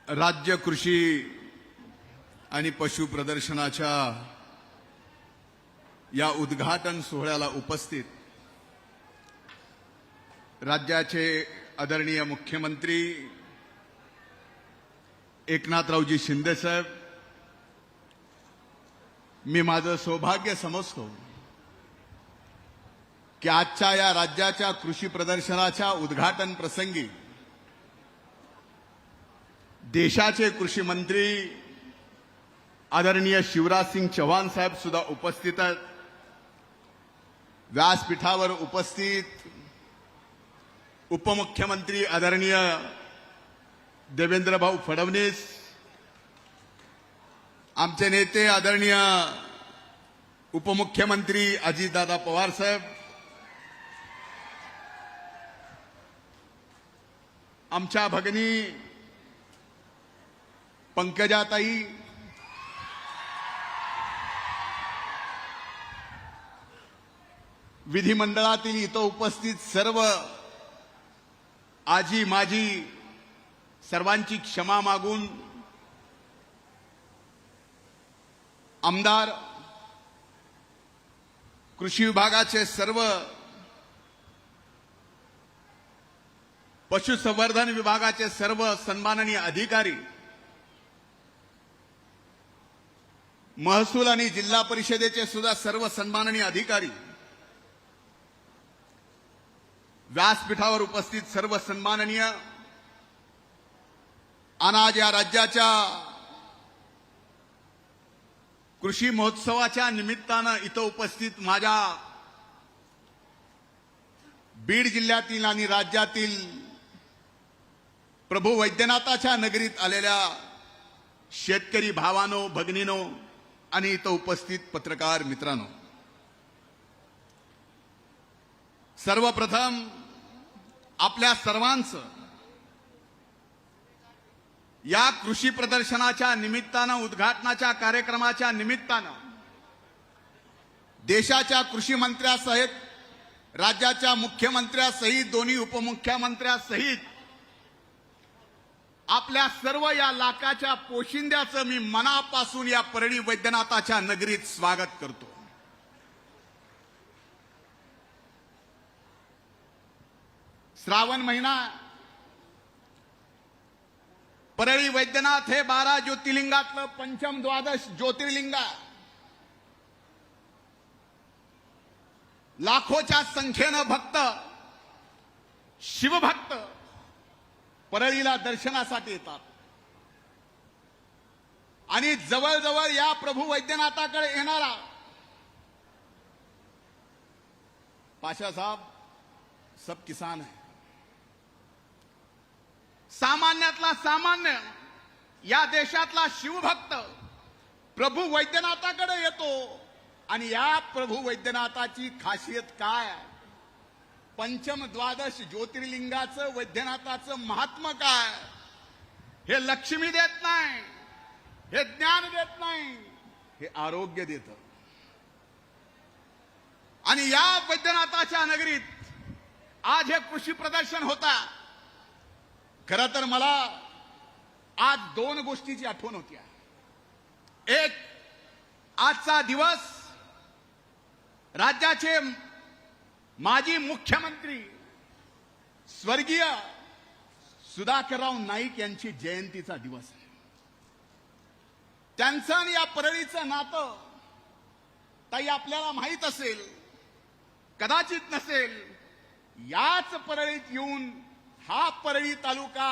राज्य कृषी आणि पशु प्रदर्शनाच्या या उद्घाटन सोहळ्याला उपस्थित राज्याचे आदरणीय मुख्यमंत्री एकनाथरावजी शिंदे साहेब, मी माझं सौभाग्य समजतो की आजच्या या राज्याच्या कृषी प्रदर्शनाच्या उद्घाटन प्रसंगी देशाचे कृषी मंत्री आदरणीय शिवराज सिंग चौहान साहेब सुद्धा उपस्थित आहेत। व्यासपीठावर उपस्थित उपमुख्यमंत्री आदरणीय देवेंद्र भाऊ फडणवीस, आमचे नेते आदरणीय उपमुख्यमंत्री अजितदादा पवार साहेब, आमच्या भगिनी पंकजाताई, विधिमंडळातील इथं उपस्थित सर्व आजी माजी, सर्वांची क्षमा मागून आमदार, कृषी विभागाचे सर्व, पशुसंवर्धन विभागाचे सर्व सन्माननीय अधिकारी, महसूल आणि जिल्हा परिषदेचे सुद्धा सर्व सन्माननीय अधिकारी, व्यासपीठावर उपस्थित सर्व सन्माननीय, आणि आज या राज्याच्या कृषी महोत्सवाच्या निमित्तानं इथं उपस्थित माझ्या बीड जिल्ह्यातील आणि राज्यातील प्रभू वैद्यनाथाच्या नगरीत आलेल्या शेतकरी भावांनो, भगिनींनो आणि इथं उपस्थित पत्रकार मित्रांनो, सर्वप्रथम आपल्या सर्वांचं या कृषी प्रदर्शनाच्या निमित्तानं, उद्घाटनाच्या कार्यक्रमाच्या निमित्तानं देशाच्या कृषी मंत्र्यासहित, राज्याच्या मुख्यमंत्र्यासहित, दोन्ही उपमुख्यमंत्र्यासहित आपल्या सर्व या लाखाच्या पोशिंद्याचं मी मनापासून या परळी वैद्यनाथाच्या नगरीत स्वागत करतो। श्रावण महिना, परळी वैद्यनाथ हे 12 ज्योतिर्लिंगातलं पंचम द्वादश ज्योतिर्लिंग, लाखोच्या संख्येनं भक्त, शिवभक्त परळीला दर्शनासाठी येतात आणि जवळजवळ या प्रभू वैद्यनाथाकडे येणारा पाशा साहब सब किसान है, सामान्यातला सामान्य, या देशातला शिवभक्त प्रभू वैद्यनाथाकडे येतो आणि या प्रभू वैद्यनाथाची खासियत काय, पंचम द्वादश ज्योतिर्लिंगाचं वैद्यनाथाचं महात्म्य काय, हे लक्ष्मी देत नाही, हे ज्ञान देत नाही, हे आरोग्य देतं। आणि या वैद्यनाथाच्या नगरीत आज हे कृषी प्रदर्शन होता। खरं तर मला आज 2 गोष्टीची आठवण होती। एक, आजचा दिवस राज्याचे माजी मुख्यमंत्री स्वर्गीय सुधाकरराव नाईक यांची जयंतीचा दिवस आहे। त्यांचं आणि या परळीचं नातं ताई आपल्याला माहित असेल, कदाचित नसेल। याच परळीत येऊन हा परळी तालुका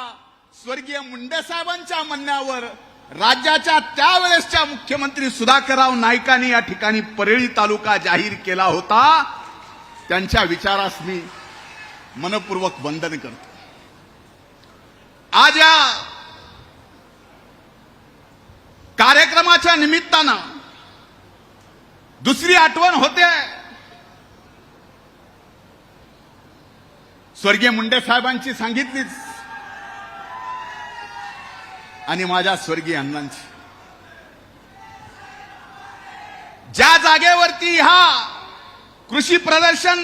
स्वर्गीय मुंडे साहेबांच्या म्हणण्यावर राज्याच्या त्यावेळेसच्या मुख्यमंत्री सुधाकरराव नाईकांनी या ठिकाणी परळी तालुका जाहीर केला होता। त्यांच्या विचारास मी मनपूर्वक वंदन करतो। आज या कार्यक्रमाच्या निमित्तानं दुसरी आठवण होते स्वर्गीय मुंडे साहेबांची सांगितलीच आणि माझ्या स्वर्गीय अण्णांची। ज्या जागेवरती हा कृषी प्रदर्शन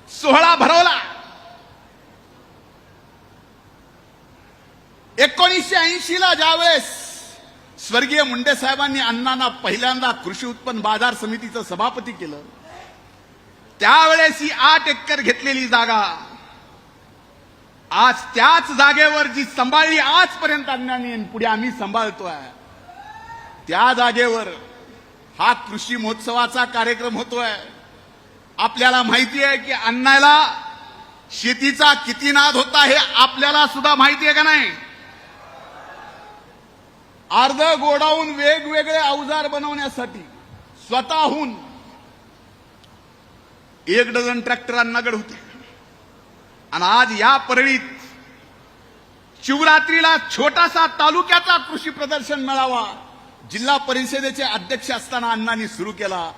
सोहळा भरवला, 1980 ला ज्यावेळेस स्वर्गीय मुंडे साहेबांनी अण्णांना पहिल्यांदा कृषी उत्पन्न बाजार समितीचं सभापती केलं, त्यावेळेस ही 8 एकर घेतलेली जागा आज त्याच जागेवर जी सांभाळली आजपर्यंत अण्णांनी आणि पुढे आम्ही सांभाळतोय, त्या जागेवर हा कृषी महोत्सवाचा कार्यक्रम होतोय. आपल्याला माहिती आहे की अण्णाला शेतीचा किती नाद होता हे आपल्याला सुद्धा माहिती आहे का नाही. अर्ध गोडाऊन वेगवेगळे अवजार बनवण्यासाठी स्वतःहून 1 डझन ट्रॅक्टर अण्णाकडे होते. आणि आज या परळीत शिवरात्रीला छोटासा तालुक्याचा कृषी प्रदर्शन मेळावा जिल्हा परिषदेचे अध्यक्ष असताना अण्णांनी सुरू केला.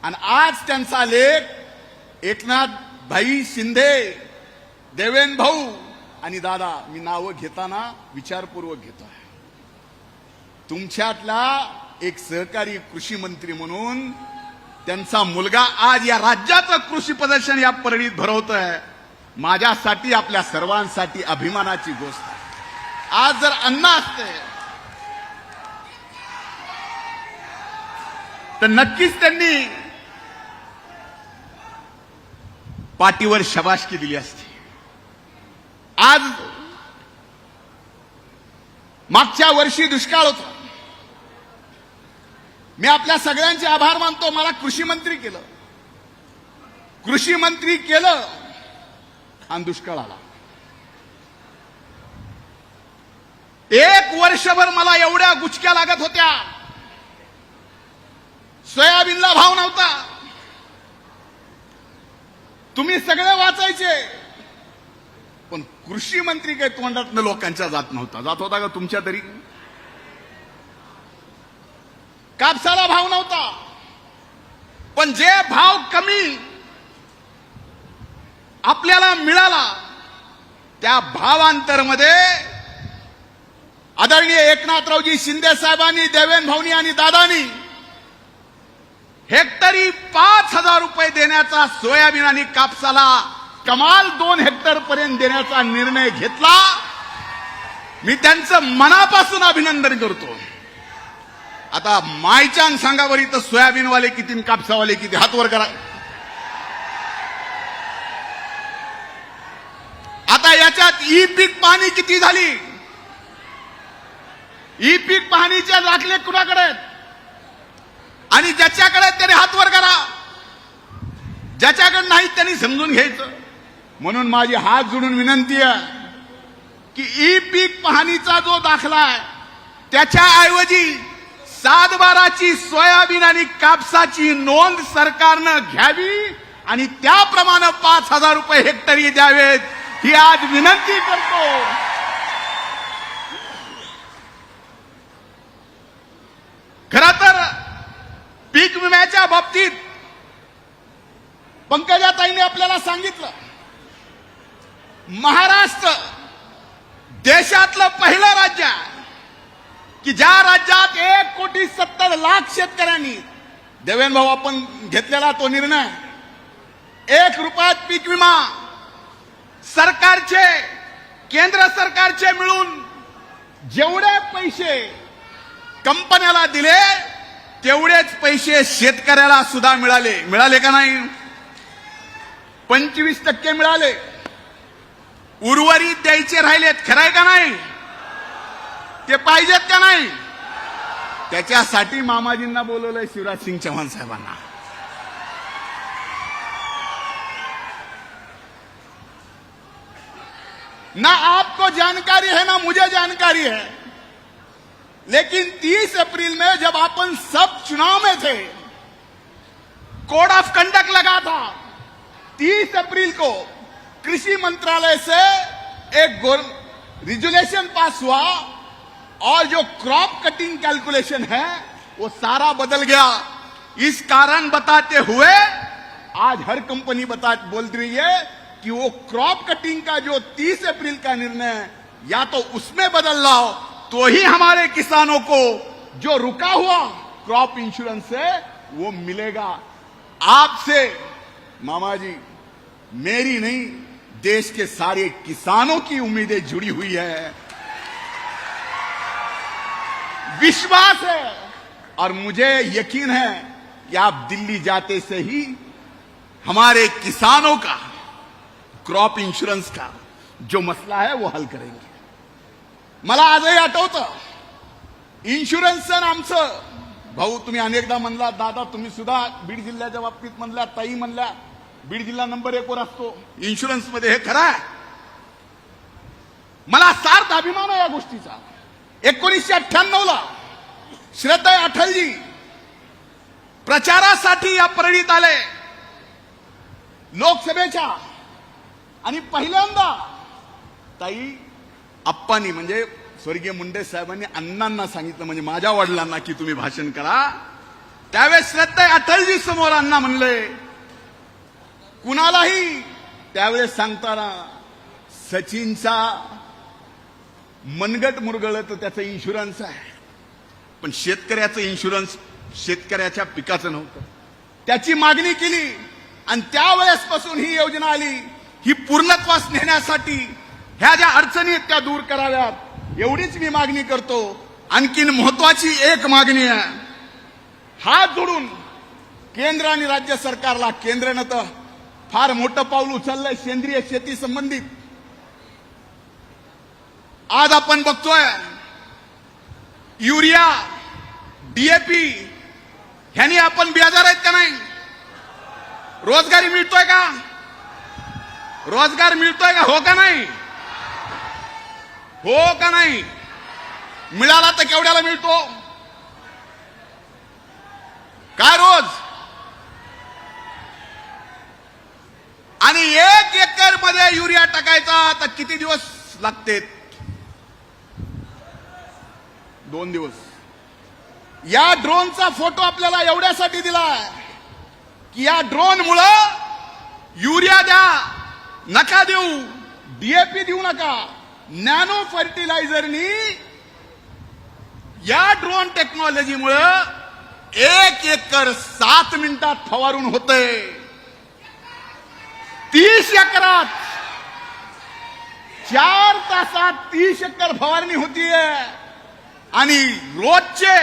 आणि आज त्यांचा लेख एकनाथ भाई शिंदे, देवेंद्र भाऊ आणि दादा, मी नावं घेताना विचारपूर्वक घेतोय. तुमच्यातला एक सहकारी कृषी मंत्री म्हणून त्यांचा मुलगा आज या राज्याचं कृषी प्रदर्शन या परळीत भरवतोय. माझ्यासाठी, आपल्या सर्वांसाठी अभिमानाची गोष्ट आहे. आज जर अण्णा असते तर नक्कीच त्यांनी पाठीवर शाबासकी दिली असती. आज मागच्या वर्षी दुष्काळ होता. मी आपल्या सगळ्यांचे आभार मानतो. मला कृषी मंत्री केलं आणि दुष्काळ आला. 1 वर्षभर मला एवढ्या गुचक्या लागत होत्या. सोयाबीनला भाव नव्हता. तुम्ही सगळे वाचायचे, पण कृषी मंत्री काही तोंडातनं लोकांच्या जात नव्हता. जात होता का तुमच्या तरी? कापसाला भाव नव्हता, पण जे भाव कमी आपल्याला मिळाला त्या भावांतरमध्ये आदरणीय एकनाथरावजी शिंदे साहेबांनी, देवेंद्र भाऊनी आणि दादानी हेक्टरी 5,000 रुपये देण्याचा, सोयाबीन आणि कापसाला कमाल 2 हेक्टर पर्यंत देण्याचा निर्णय घेतला. मी त्यांचं मनापासून अभिनंदन करतो. आता मायचान सांगा बरी, तर सोयाबीनवाले किती आणि कापसावाले किती? हात वर करा. आता याच्यात ई पीक पाहणी किती झाली? ई पीक पाहणीचे दाखले कुणाकडे आहेत? आणि ज्याच्याकडे त्याने हात वर करा, ज्याच्याकडे नाही त्यांनी समजून घ्यायचं. म्हणून माझी हात जोडून विनंती आहे की ई पीक पाहणीचा जो दाखला आहे त्याच्याऐवजी 7/12ची सोयाबीन आणि कापसाची नोंद सरकारनं घ्यावी आणि त्याप्रमाणे 5,000 रुपये हेक्टरी द्यावेत, ही आज विनंती करतो. खरं तर पीक विम्याच्या बाबतीत पंकजाताईंनी आपल्याला सांगितलं, महाराष्ट्र देशातलं पहिलं राज्य आहे की ज्या राज्यात 1,70,00,000 शेतकऱ्यांनी, देवेंद्र भाऊ आपण घेतलेला तो निर्णय, 1 रुपयात पीक विमा सरकारचे, केंद्र सरकारचे मिळून जेवढे पैसे कंपन्याला दिले तेवढेच पैसे शेतकऱ्याला सुद्धा मिळाले का नाही? 25% मिळाले. उर्वरित द्यायचे राहिलेत. खरंय का नाही? ते पाहिजेत का नाही? त्याच्यासाठी मामाजींना बोलवलंय, शिवराज सिंग चौहान साहेबांना. ना आपको जानकारी है ना मुझे जानकारी है, लेकिन 30 अप्रैल में जब अपन सब चुनाव में थे, कोड ऑफ कंडक्ट लगा था. 30 अप्रैल को कृषि मंत्रालय से एक रेजुलेशन पास हुआ और जो क्रॉप कटिंग कैलकुलेशन है वो सारा बदल गया. इस कारण बताते हुए आज हर कंपनी बोल रही है कि वो क्रॉप कटिंग का जो 30 अप्रैल का निर्णय है, या तो उसमें बदल लाओ, तो ही हमारे किसानों को जो रुका हुआ क्रॉप इंश्योरेंस है वो मिलेगा. आपसे मामा जी, मेरी नहीं, देश के सारे किसानों की उम्मीदें जुड़ी हुई है. विश्वास है और मुझे यकीन है कि आप दिल्ली जाते से ही हमारे किसानों का क्रॉप इन्शुरन्स का जो मसला है वो हल करेंगे. मला आजही आठवतं इन्शुरन्स आमचं भाऊ तुम्ही अनेकदा म्हणला दादा तुम्ही सुद्धा बीड जिल्ह्याच्या बाबतीत म्हणल्या ताई म्हणल्या बीड जिल्हा नंबर 1 वर असतो इन्शुरन्स मध्ये हे खरं आहे. मला सार्थ अभिमान आहे या गोष्टीचा. 1998 ला श्रद्धेय अटलजी प्रचारासाठी या परळीत आले लोकसभेच्या आणि पहिल्यांदा ताई आप्पांनी म्हणजे स्वर्गीय मुंडे साहेबांनी अण्णांना सांगितलं म्हणजे माझ्या वडिलांना की तुम्ही भाषण करा. त्यावेळेस श्रद्धेय अटलजी समोर अण्णा म्हणले कुणालाही त्यावेळेस सांगताना सचिनचा मनगट मुरगळलं तर त्याचं इन्शुरन्स आहे पण शेतकऱ्याचं इन्शुरन्स शेतकऱ्याच्या पिकाचं नव्हतं. त्याची मागणी केली आणि त्यावेळेसपासून ही योजना आली. ही पूर्णत्वास नेण्यासाठी ह्या ज्या अडचणी आहेत त्या दूर कराव्यात एवढीच मी मागणी करतो. आणखीन महत्वाची एक मागणी आहे. हात जोडून केंद्र आणि राज्य सरकारला केंद्रानं तर फार मोठं पाऊल उचललंय सेंद्रिय शेती संबंधित. आज आपण बघतोय युरिया डीएपी ह्यानी आपण बेजार आहेत का नाही. रोजगारी मिळतोय का रोजगार मिळतोय का हो का नाही हो का नाही. मिळाला तर केवढ्याला मिळतो काय रोज आणि 1 एकर मध्ये युरिया टाकायचा तर किती दिवस लागते 2 दिवस. या ड्रोनचा फोटो आपल्याला एवढ्यासाठी दिला की या ड्रोन मुळे युरिया द्या नका देऊ डीएपी देऊ नका. नॅनो फर्टिलायझरनी या ड्रोन टेक्नॉलॉजीमुळे 1 एकर 7 मिनिटात फवारून होते. 30 एकरात 4 तासात 30 एकर फवारणी होतीये आणि रोजचे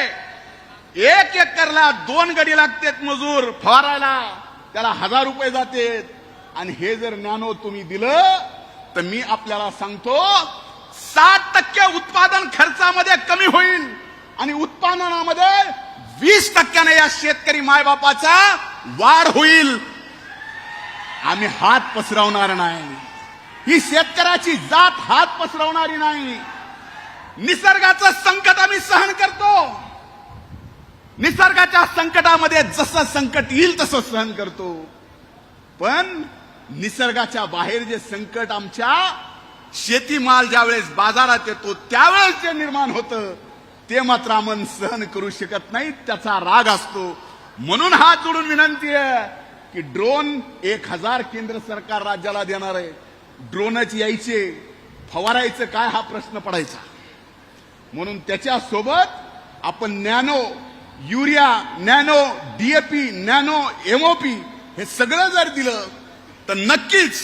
1 एकरला 2 गडी लागतात मजूर फवारायला त्याला 1000 रुपये जातात. आणि हे जर नॅनो तुम्ही दिलं तर मी आपल्याला सांगतो 60% उत्पादन खर्चामध्ये कमी होईल आणि उत्पादनामध्ये 20% या शेतकरी मायबापाचा वाढ होईल. आम्ही हात पसरवणार नाही. ही शेतकऱ्याची जात हात पसरवणारी नाही. निसर्गाचं संकट आम्ही सहन करतो. निसर्गाच्या संकटामध्ये जसं संकट येईल तसं सहन करतो. पण निसर्गाच्या बाहेर जे संकट आमच्या शेतीमाल ज्यावेळेस बाजारात येतो त्यावेळेस जे निर्माण होतं ते मात्र आपण सहन करू शकत नाही. त्याचा राग असतो. म्हणून हात जोडून विनंती आहे की ड्रोन 1000 केंद्र सरकार राज्याला देणार आहे. ड्रोनच यायचे फवारायचं काय हा प्रश्न पडायचा. म्हणून त्याच्यासोबत आपण nano urea nano DAP nano MOP हे सगळं जर दिलं तर नक्कीच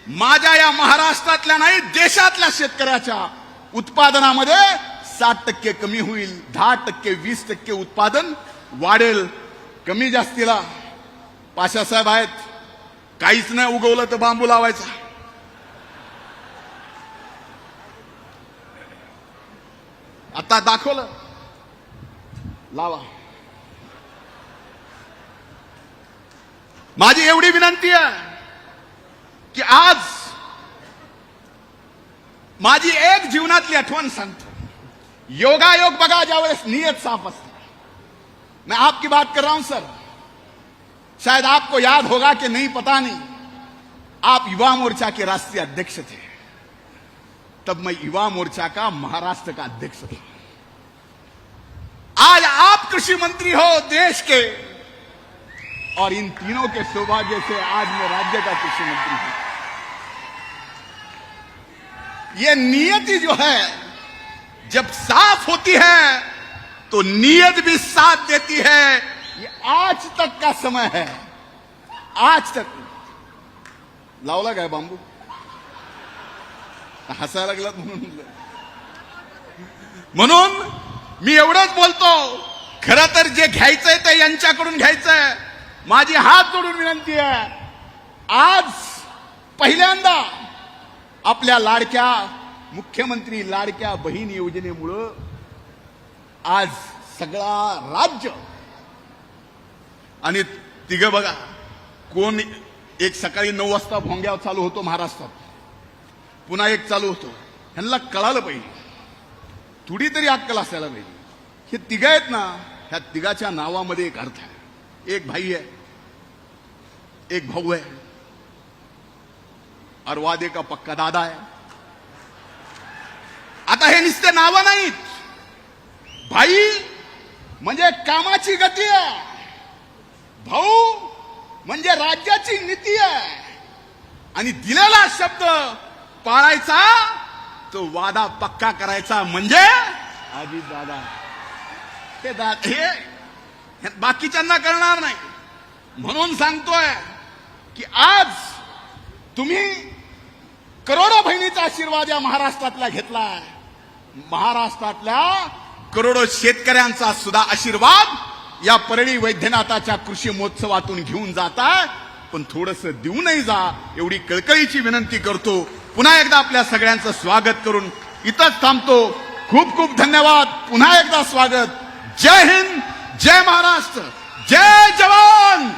माझ्या या महाराष्ट्रातल्या नाही देशातल्या शेतकऱ्याच्या उत्पादनामध्ये 60% कमी होईल. 10% 20% उत्पादन वाढेल. कमी जास्तीला पाशासाहेब आहेत काहीच नाही उगवलं तर बांबू लावायचा. आता दाखवलं लावा. माझी एवढी विनंती आहे की आज माझी एक जीवनातली आठवण सांगतो. योगायोग बघा ज्यावेळेस नियत साफ असते. मैं आपकी बात कर रहा हूं सर. शायद आपको याद होगा कि नहीं पता नहीं. आप युवा मोर्चा के राष्ट्रीय अध्यक्ष थे. तब मैं युवा मोर्चा का महाराष्ट्र का अध्यक्ष था. आज आप कृषि मंत्री हो देश के और इन तीनों के सौभाग्य से आज मैं राज्य का कृषि मंत्री हूं. ये नियति जो है जब साफ होती है तो नियत भी साथ देती है. ये आज तक का समय है. आज तक लावला काय बांबू हसायला लागलात म्हणून मी एवढंच बोलतो, खरं तर जे घ्यायचंय ते यांच्याकडून घ्यायचंय. माझी हात जोडून विनंती आहे, आज पहिल्यांदा आपल्या लाडक्या मुख्यमंत्री लाडक्या बहीण योजनेमुळं आज सगळा राज्य आणि तिघं बघा, कोण एक सकाळी 9 वाजता भोंग्या चालू होतो महाराष्ट्रात, पुन्हा एक चालू होतो. ह्यांना कळालं पाहिजे, थोडी तरी अक्कल असायला पाहिजे. हे तिघ आहेत ना, ह्या तिघाच्या नावामध्ये एक अर्थ आहे. एक भाई आहे, एक भाऊ आहे, और वादे का पक्का दादा है. आता हे नुसते नावं नाहीत. भाई म्हणजे कामाची गती आहे, भाऊ म्हणजे राज्याची नीती आहे, आणि दिलेला शब्द पाळायचा, तो वादा पक्का करायचा म्हणजे अजित दादा. हे बाकीच्यांना करणार नाही. म्हणून सांगतोय की आज तुम्ही करोडो बहिणीचा आशीर्वाद या महाराष्ट्रातला घेतलाय. महाराष्ट्रातल्या करोडो शेतकऱ्यांचा सुद्धा आशीर्वाद या परळी वैद्यनाथाच्या कृषी महोत्सवातून घेऊन जाताय. पण थोडंसं देऊनही जा, एवढी कळकळीची विनंती करतो. पुन्हा एकदा आपल्या सगळ्यांचं स्वागत करून इथंच थांबतो. खूप खूप धन्यवाद. पुन्हा एकदा स्वागत. जय हिंद, जय महाराष्ट्र, जय जवान.